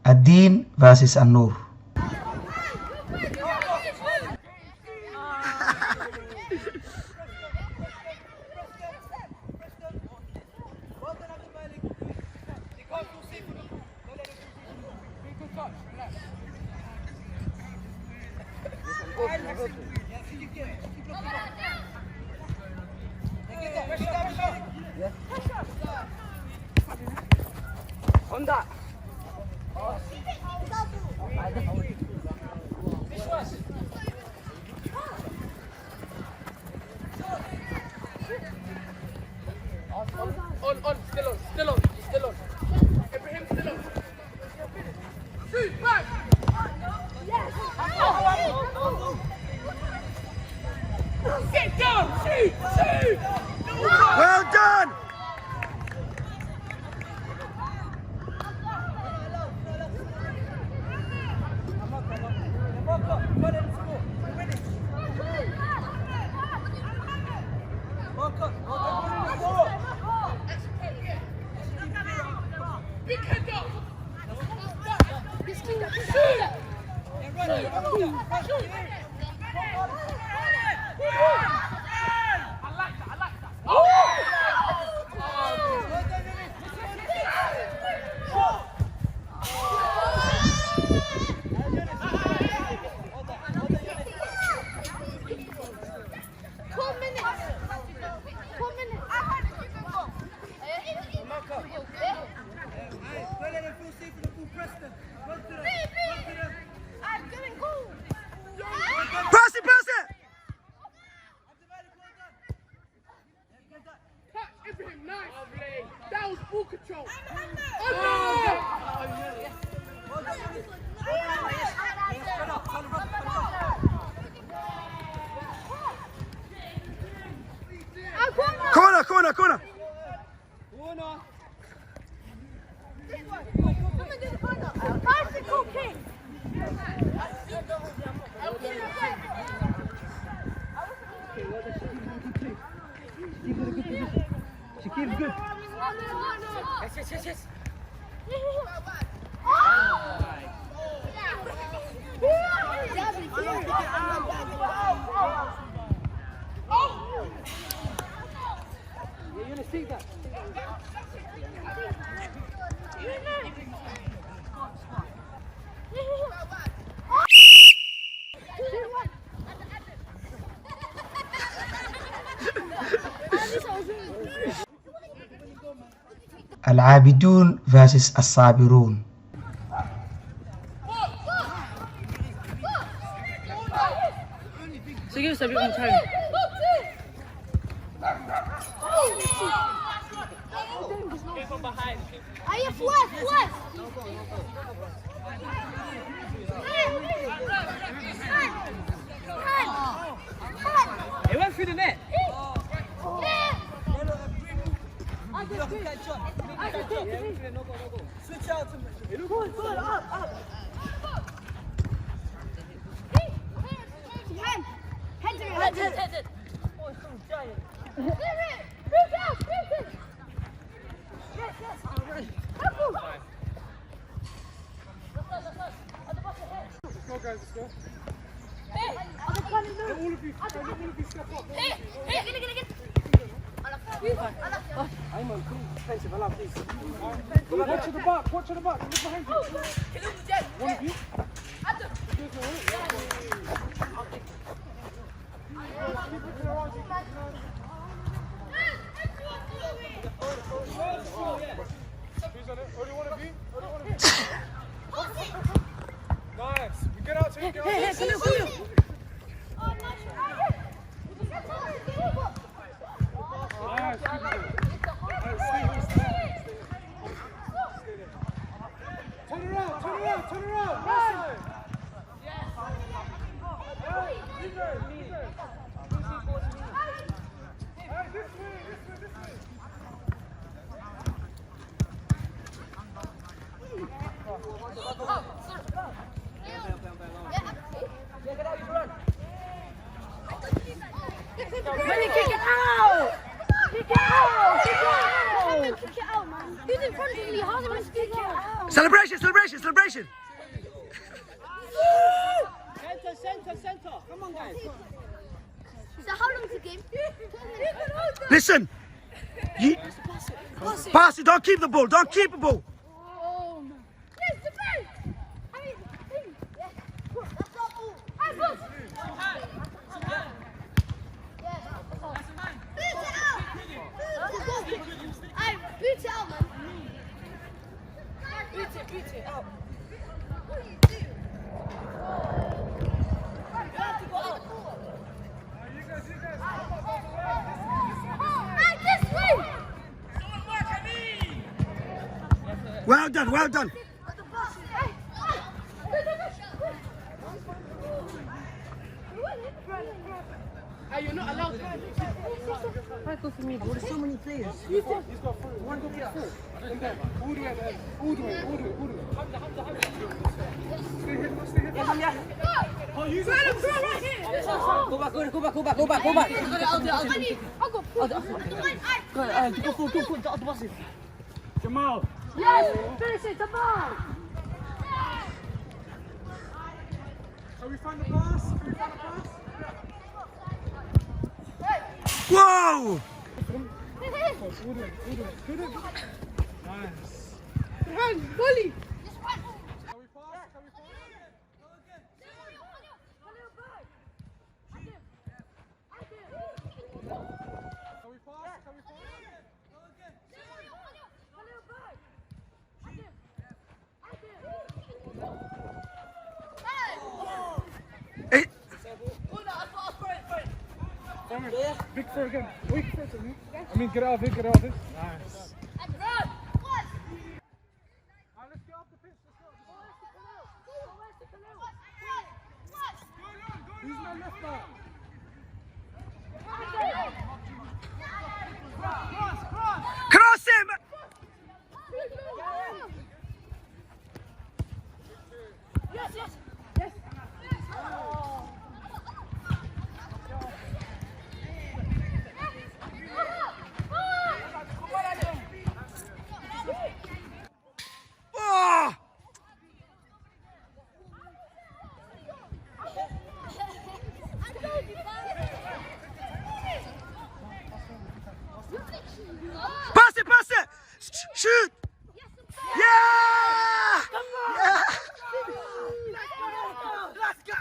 الدين versus النور. Still on. Ibrahim, still on. Shoot, back! Yes! Get down! Shoot! Well done! That was ball control. Corner. Bicycle kick. She keeps good. Yes. You're gonna see that. العابدون versus الصابرون. So give us a bit more time. From behind. Are you flush? It went through the net. Switch out to me. Go, up. Head. Oh, it's so giant. Let's go, guys. All of you step up. Ayman, come defensive, allow please. Watch at the back, look behind you. One of you. Who's on it? Only one of you? Nice. We get out to you. Hey, Nice. Turn around. Nice. This way. Kick it out! Kick it out, man. You in front of me. How's it going to speak out? Celebration, celebration, celebration. Center. Come on, guys. So how long is the game? 12 minutes. Listen. Pass it. Don't keep the ball. Don't keep the ball. Oh, no. Yes, the ball. I mean, yeah. That's not ball. Hey, boss. Hey, boot it out, man. Boot it out. What do you do? You have to go out. Hey, this way. Well done, well done. Hey, you're not allowed to. Right, go for me, bro. There's so many players. He's got four. One go get four. All the way. Stay here. Oh, use it. Go back. I'll go. Go for it. Jamal. Yes, finish it, come on. Can we find the pass? Whoa! Nice. Bully. Big for again. Wait for it. I mean, get out of it. Nice. Let's get off the pitch. Who's my left back? Cross him! Yes. Oh! Pass it! Shoot! Yeah! Yeah! Let's go!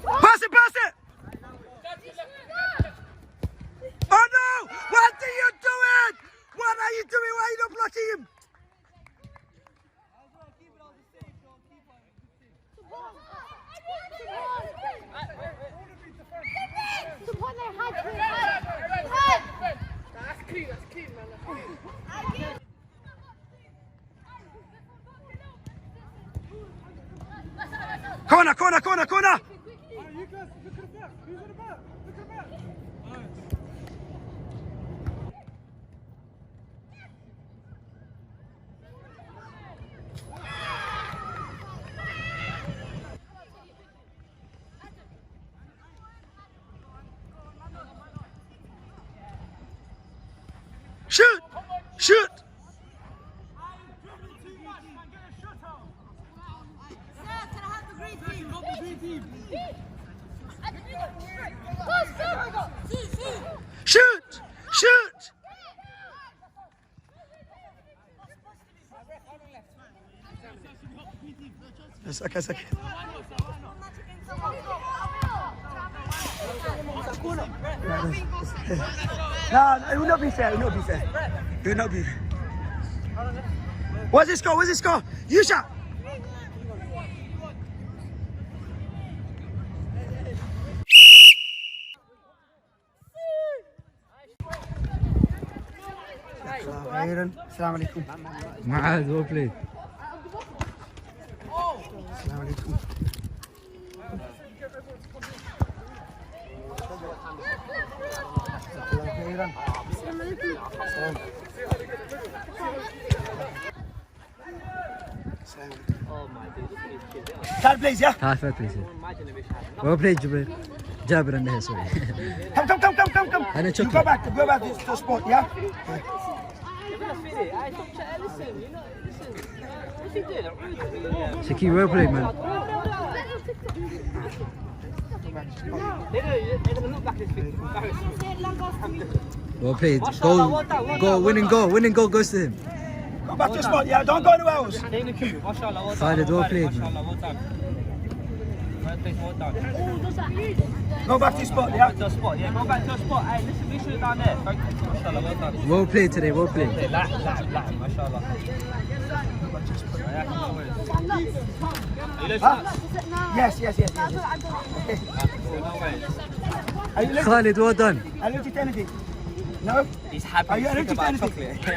Pass it! Pass it! Oh no! What are you doing? What are you doing? Why are you not blocking him? That's clean, man. Corner! You guys, look at the back. Who's at the back? Look at the back. Shoot! Shoot! Shoot! It's okay, it's okay. No, it will not be fair. It will not be fair. It will not be. What's the score? What's the score? You shot. السلام عليكم. معاذ well played. السلام عليكم. السلام عليكم. Start please, yeah? fair play. Well played, Jibril. Jabir and there, sorry. Come. أنا You chocolate. go back to the spot, yeah? Shaki, well played, man. Well played. Goal, winning goal goes to him. Go back to the spot, yeah? Don't go anywhere else. Khalid, well played, man. Go back to the spot, yeah? Go back to the spot. Hey, listen, we should have done there. Mashallah, well done. Well played today, well played. Mashallah. Yes. Are you allergic? Khalid, well done. Allergic to anything? No? He's happy. Are you allergic to anything? chocolate?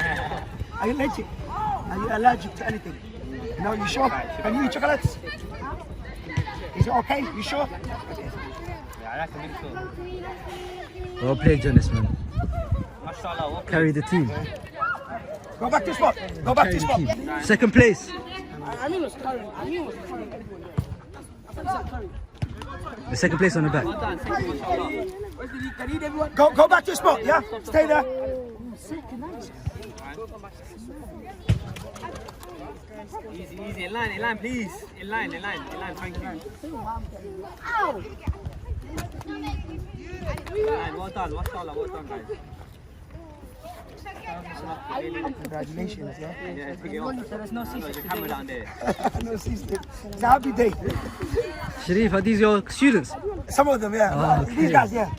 Are you allergic? Are you allergic to anything? No, you sure? Can you eat chocolates? Is it okay? You sure? Yeah, I reckon it's sure. Well played, Jonas, man. Mashallah, well Carry the team. Go back to the spot. Go back to Carry the the spot. team. Second place. The second place on the back. done. Thank you, mashallah. Go back to the spot, yeah? Stay there. Easy. In line, please. In line. Thank you. Well done, mashallah, well done, guys. Congratulations, yeah? Yeah, take it off. There's no camera down there. No system. It's a happy day. Sharif, are these your students? Some of them, yeah. Oh, But okay. these guys, yeah.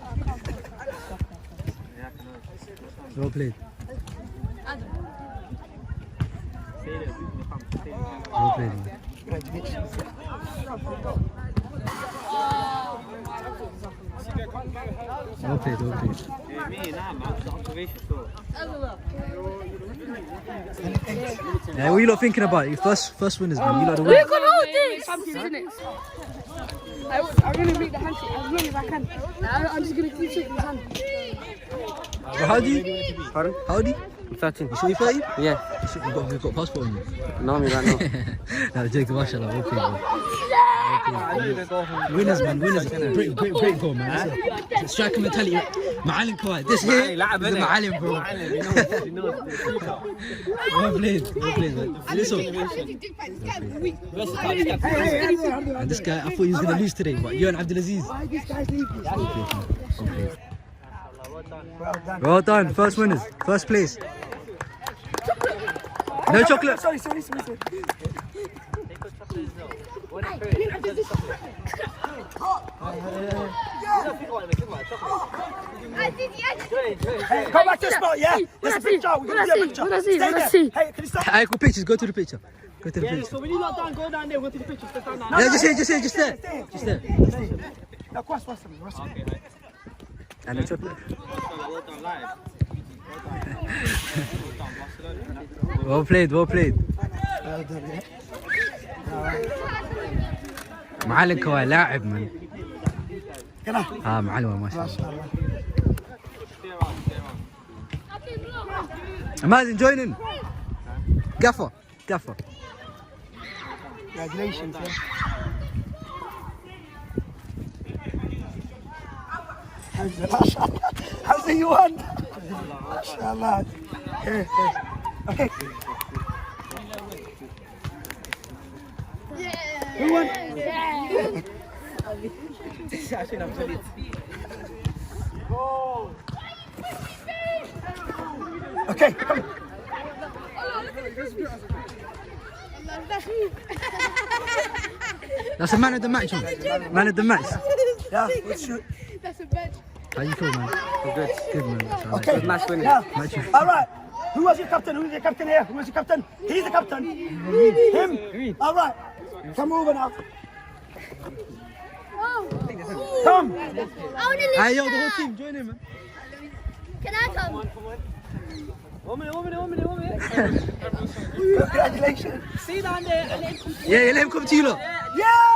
Well played. Well played, man. Congratulations. Well played. Yeah, me, nah, man. Observation, so. Yeah, what are you lot thinking about? Your first winners, man. You lot the We're winners. gonna hold this! Isn't it? I'm gonna make the handshake as long as I can. I'm just gonna keep shaking his hand. How old are you? Pardon? How old are you? 13. You sure you're 30? Yeah. You've got passport on you? No, me right now. No, joking, mashallah. Well played, man. Winners, man. Great goal, man. It's a striker mentality. Ma'alim Kawai. This here is the Ma'alim, bro. Well played, man. Listen. And this guy, I thought he was going to lose today, but you and Abdulaziz. Well done. First winners. First place. No chocolate. Sorry. Hey, go back to the spot, yeah? There's a picture. We're going to do a picture. Stay there. Hey, can you stop? Alright, go pictures. Go to the picture. So when you're not done, go down there, go to the picture, step down now. Yeah, just there. Now, cross me. And the chocolate. Well done, live. Well played. Well done, yeah? معلم كواي لاعب من. كده. معلم ما شاء ما الله. شاء الله. Imagine joining. Gaffer. Congratulations, yeah? How's the you-one? MashaAllah. Here. Okay. Who won? عشان ابزليت. Okay, come. That's a man of the match, man of the match. Yeah, let's shoot. That's a bench. How you feel, man? Good. Good, man. Okay, Good match winning. yeah. Match. All right. Who was your captain? Who's your captain here? Who was your captain? He's the captain. Him. All right. Come over now. Come. I want to Hey, yo, the whole team, join in, man. Can I come? Congratulations. See down there and then Yeah, let him come to you, look. Yeah.